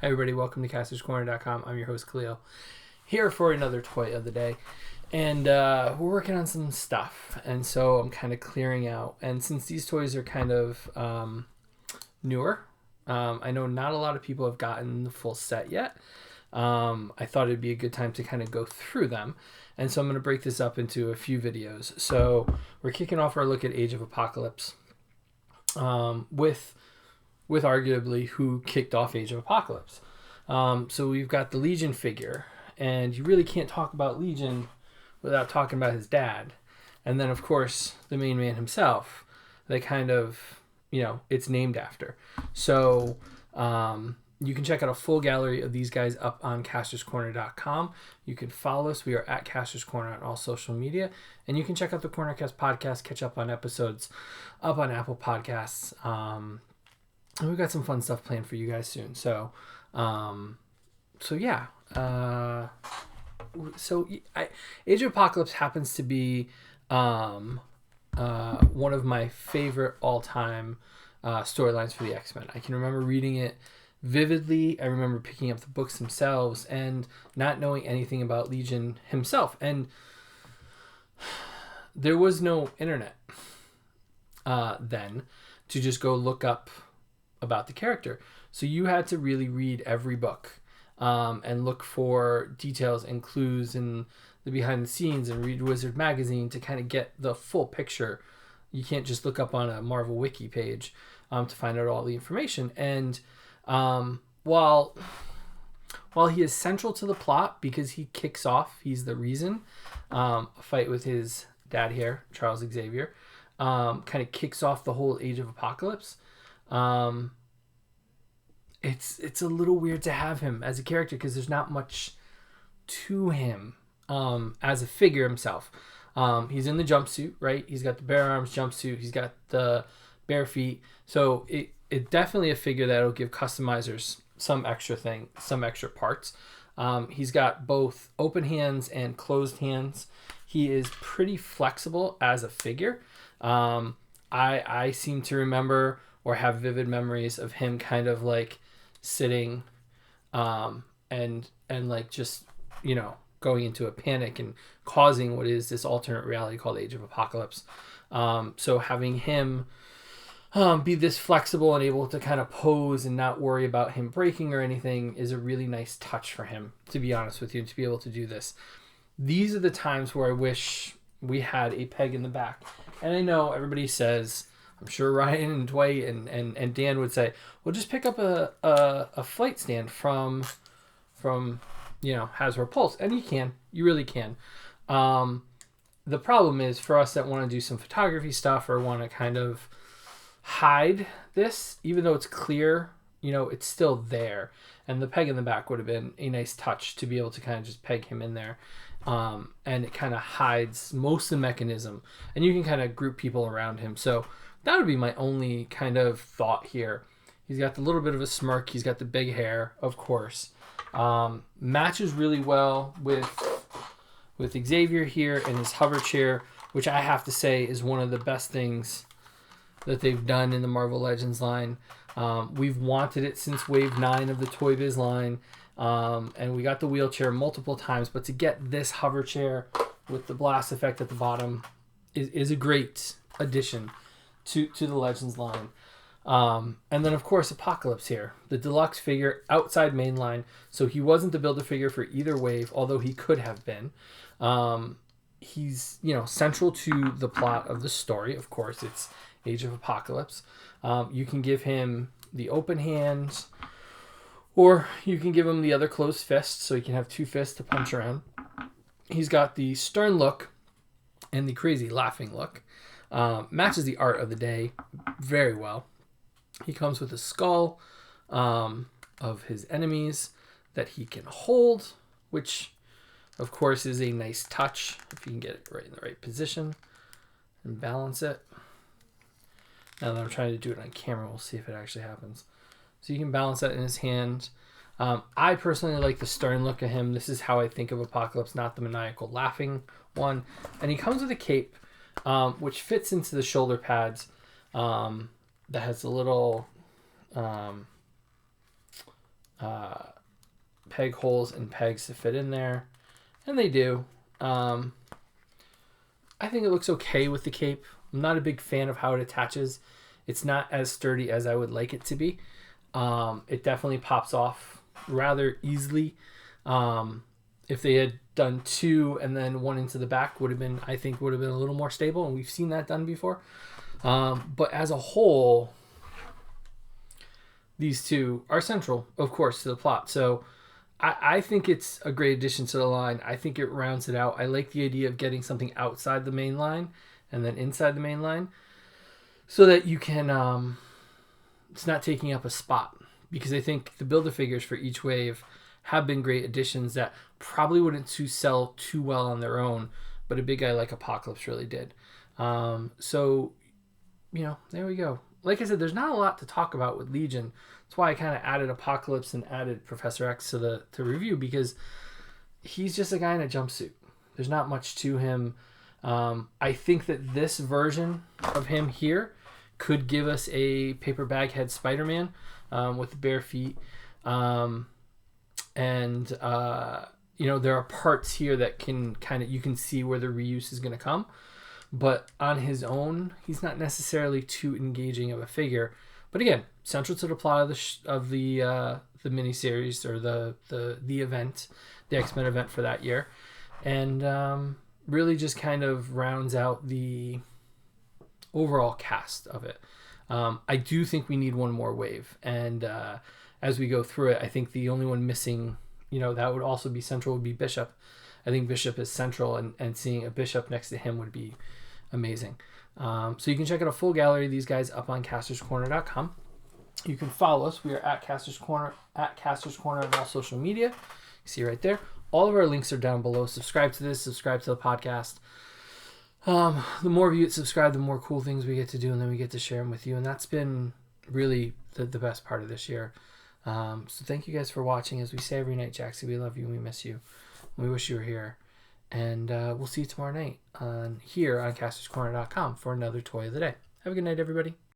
Hi everybody, welcome to casterscorner.com. I'm your host Khalil, here for another toy of the day. And we're working on some stuff, and so I'm kind of clearing out. And since these toys are kind of newer, I know not a lot of people have gotten the full set yet. I thought it'd be a good time to kind of go through them. And so I'm going to break this up into a few videos. So we're kicking off our look at Age of Apocalypse with arguably who kicked off Age of Apocalypse. So we've got the Legion figure, and you really can't talk about Legion without talking about his dad. And then, of course, the main man himself, that kind of, it's named after. So you can check out a full gallery of these guys up on casterscorner.com. You can follow us. We are at Casters Corner on all social media. And you can check out the Cornercast podcast, catch up on episodes up on Apple Podcasts. And we've got some fun stuff planned for you guys soon. So yeah. Age of Apocalypse happens to be one of my favorite all-time storylines for the X-Men. I can remember reading it vividly. I remember picking up the books themselves and not knowing anything about Legion himself. And there was no internet then to just go look up about the character. So you had to really read every book and look for details and clues and the behind the scenes and read Wizard magazine to kind of get the full picture. You can't just look up on a Marvel wiki page to find out all the information. And while he is central to the plot because he kicks off, he's the reason, a fight with his dad here, Charles Xavier, kind of kicks off the whole Age of Apocalypse. It's a little weird to have him as a character because there's not much to him as a figure himself. He's in the jumpsuit, right? He's got the bare arms jumpsuit. He's got the bare feet. So it definitely a figure that'll give customizers some extra parts. He's got both open hands and closed hands. He is pretty flexible as a figure. I seem to remember or have vivid memories of him kind of like sitting and like just, going into a panic and causing what is this alternate reality called Age of Apocalypse. So having him be this flexible and able to kind of pose and not worry about him breaking or anything is a really nice touch for him, to be honest with you, to be able to do this. These are the times where I wish we had a peg in the back. And I know everybody says, I'm sure Ryan and Dwight and Dan would say, well, just pick up a flight stand from Hasbro Pulse. And you really can. The problem is for us that want to do some photography stuff or want to kind of hide this, even though it's clear, it's still there. And the peg in the back would have been a nice touch to be able to kind of just peg him in there. And it kind of hides most of the mechanism. And you can kind of group people around him. So that would be my only kind of thought here. He's got the little bit of a smirk. He's got the big hair, of course. Matches really well with Xavier here in his hover chair, which I have to say is one of the best things that they've done in the Marvel Legends line. We've wanted it since Wave 9 of the Toy Biz line. And we got the wheelchair multiple times, but to get this hover chair with the blast effect at the bottom is a great addition to the Legends line. And then, of course, Apocalypse here. The deluxe figure outside mainline. So he wasn't the Build-A-Figure for either wave, although he could have been. He's, central to the plot of the story. Of course, it's Age of Apocalypse. You can give him the open hands, or you can give him the other closed fist, so he can have two fists to punch around. He's got the stern look and the crazy laughing look. Matches the art of the day very well. He comes with a skull of his enemies that he can hold, which, of course, is a nice touch if you can get it right in the right position and balance it. Now that I'm trying to do it on camera, we'll see if it actually happens. So you can balance that in his hand. I personally like the stern look of him. This is how I think of Apocalypse, not the maniacal laughing one. And he comes with a cape, which fits into the shoulder pads. That has a little peg holes and pegs to fit in there, and they do. I think it looks okay with the cape. I'm not a big fan of how it attaches. It's not as sturdy as I would like it to be. It definitely pops off rather easily. If they had done 2 and then 1 into the back, would have been a little more stable, and we've seen that done before. But as a whole, these 2 are central, of course, to the plot. So I think it's a great addition to the line. I think it rounds it out. I like the idea of getting something outside the main line and then inside the main line, so that you can, it's not taking up a spot. Because I think the Build-A-Figures for each wave have been great additions that probably wouldn't sell too well on their own, but a big guy like Apocalypse really did. So, there we go. Like I said, there's not a lot to talk about with Legion. That's why I kind of added Apocalypse and added Professor X to review, because he's just a guy in a jumpsuit. There's not much to him. I think that this version of him here could give us a paper bag head Spider-Man with the bare feet. There are parts here that you can see where the reuse is going to come. But on his own, he's not necessarily too engaging of a figure. But again, central to the plot of the miniseries, or the event, the X-Men event for that year, and really just kind of rounds out the overall cast of it. I do think we need one more wave, and as we go through it, I think the only one missing, that would also be central, would be Bishop. I think Bishop is central, and seeing a Bishop next to him would be amazing. So you can check out a full gallery of these guys up on casterscorner.com. You can follow us. We are at Casters Corner on all social media. You see right there. All of our links are down below. Subscribe to this. Subscribe to the podcast. The more of you that subscribe, the more cool things we get to do, and then we get to share them with you. And that's been really the best part of this year. So thank you guys for watching. As we say every night, Jaxie, we love you and we miss you. We wish you were here. And we'll see you tomorrow night here on casterscorner.com for another Toy of the Day. Have a good night, everybody.